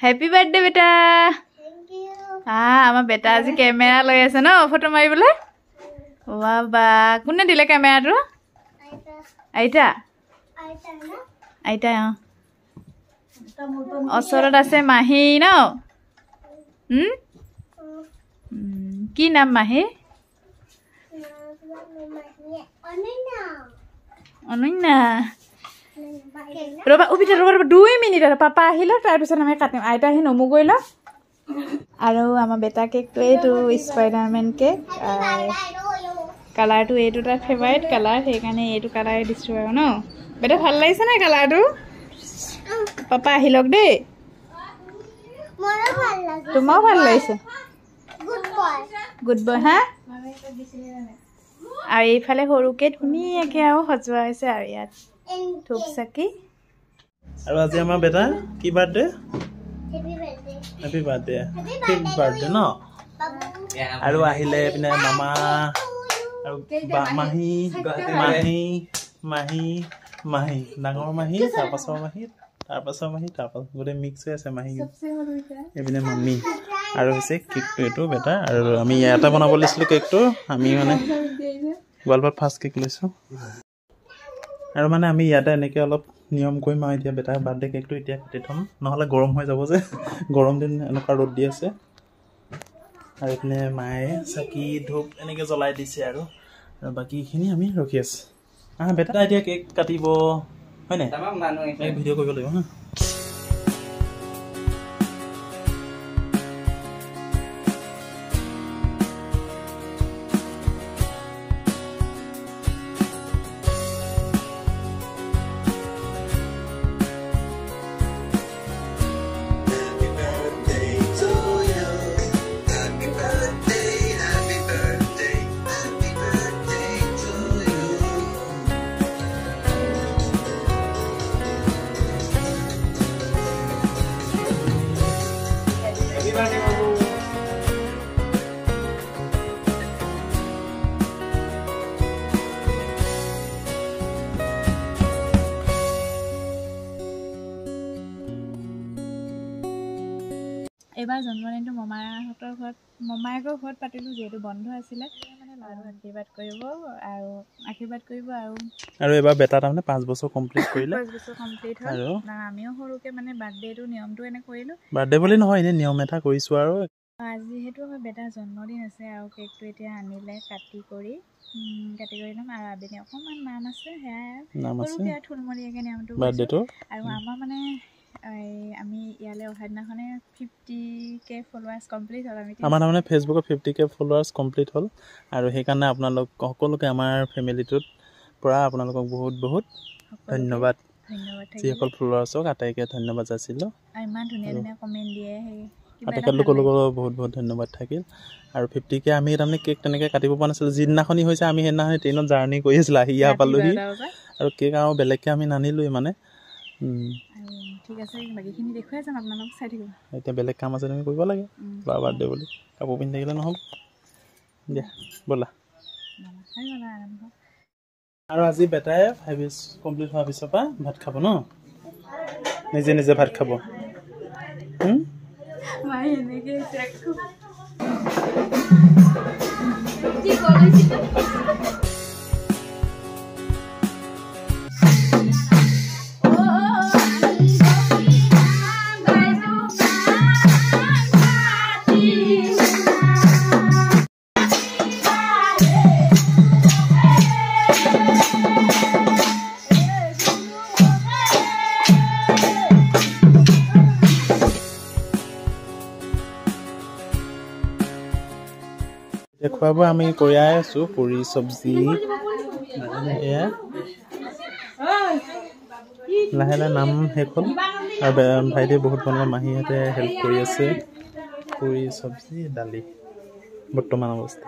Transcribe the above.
happy birthday बेटा हाँ आमा बेटा आज कैमेरा লৈ আছে ন ফটো মাৰিবলে वाह बा কোনে দিলে ক্যামেৰাটো আইতা আইতা ওচৰত আছে মাহি ন কি নাম মাহি অনন্যা ৰবা উবিটা ৰবা 2 মিনিট আৰু পাপা আহিলে তাৰ পিছত আমি কাটিম আইতা আহি নমু গইলা আৰু আমাৰ বেটা কেকটো এইটো স্পাইডাৰম্যান কেক কালাৰটো এইটো তাৰ ফেভাৰিট কালাৰ সেইকাৰণে এইটো কালাৰ দিছো আৰু ন বেটা ভাল লাগিছে না কালাৰটো পাপা আহিলক দেই মোৰো ভাল লাগিছে তোমাও ভাল লাগিছে গুড বয় হা আৰু এইফালে সৰুকে ধুনীয়াকে আৰু সজোৱা হৈছে আৰু ইয়াত ধূপ চাকি আৰু আজি আমাৰ বেটা কি বাৰ্থডে हैप्पी बर्थडे न আৰু আহিলে পিনে মামা আৰু মাহি মাহি মাহি মাহি ডাঙৰ মাহি তাৰপাছৰ মাহি গোটে মিক্স হৈ আছে মাহি এপিনে মাম্মি আৰু হৈছে কেকটো এইটো বেটা আৰু আমি এটা বনাব লৈছিলো কেকটো আমি মানে গোৱালপাত ফাৰ্ষ্ট কেক লৈছো আৰু মানে আমি ইয়াতে এনেকে অলপ নিয়ম কৰি মাই দিয়া বেটা বাৰ্থডে কেকটো এতিয়া কাটি থম নহলে গৰম হৈ যাব যে গৰম দিন এনেকা ৰ'দ দি আছে আৰু এপিনে মায়ে চাকি ধূপ এনেকে জ্বলাই দিছে আৰু বাকিখিনি আমি ৰখি আছো বেটা এতিয়া কেক কাটিব হয় নাই তামাম মানুহ এক ভিডিও কৰিব লাগিব হা এবাৰ জন্মদিনটো মমায়েকৰ ঘৰত পাতিলো যেহেতু বন্ধ আছিলে মানে আৰু আশীৰ্বাদ কৰিব আৰু এবাৰ বেটা তাৰমানে 5 বছৰ কমপ্লিট কৰিলে 5 বছৰ কমপ্লিট হ'ল আৰু আমিও সৰুকে মানে বাৰ্থডেটো নিয়মটো এনে কৰিলো বাৰ্থডে বুলি নহয় এনে নিয়ম এটা কৰিছো আৰু আজি হেতু হয় বেটা জন্মদিন আছে আৰু কেকটো এতিয়া আনিলে কাটি কৰি লম আৰু আবেলি অকমান নাম আছে হেয়া থুলমুলিয়াকে নিয়মটো বাৰ্থডেটো আৰু আমাৰ মানে আমি ইয়ালে অহা দিনাখনে 50k ফলোৱাৰ্স কমপ্লিট হ'ল আমাৰ মানে ফেসবুকত 50k ফলোৱাৰ্স কমপ্লিট হ'ল আৰু সেইকাৰণে আপোনালোক সকলোকে আমাৰ ফেমিলিটোত পৰা আপোনালোকক বহুত বহুত ধন্যবাদ যিসকল ফলোৱাৰ্সক আটাইকে ধন্যবাদ যাচিলো ইমান ধুনীয়া কমেন্ট দিয়ে আটাইসকলক বহুত বহুত ধন্যবাদ থাকিল আৰু 50k আমি তাৰমানে কেক তেনেকে কাটিব পৰা নাছিল যিদিনাখনি হৈছে আমি সেইদিনাখনি ট্ৰেইনত জাৰ্নি কৰি আছিল আহিয়া পালোহি আৰু কেক আৰু বেলেগকে আমি নানিলোই মানে ঠিক আছে বাকিখিনি দেখুৱাই যাম আপোনালোক চাই থাকিব এতিয়া বেলেগ কাম আছে তুমি কৰিব লাগে বাৰ্থডে বুলি কাপোৰ পিন্ধি থাকিলে নহ'ব দিয়া বলা আৰু আজি বেটাই 5 কমপ্লিট হোৱাৰ পিছৰ পৰা ভাত খাব ন নিজে নিজে ভাত খাব মাই এনেকে দেখো খোৱা বোৱা আমি কৰিয়াই আছো পুৰি সবজি এয়া লাহে লাহে নাম শেষ হ'ল আৰু ভাইটি বহুত বনোৱা মাহীহঁতে হেল্প কৰি আছে পুৰি সবজি দালি বৰ্তমান অৱস্থা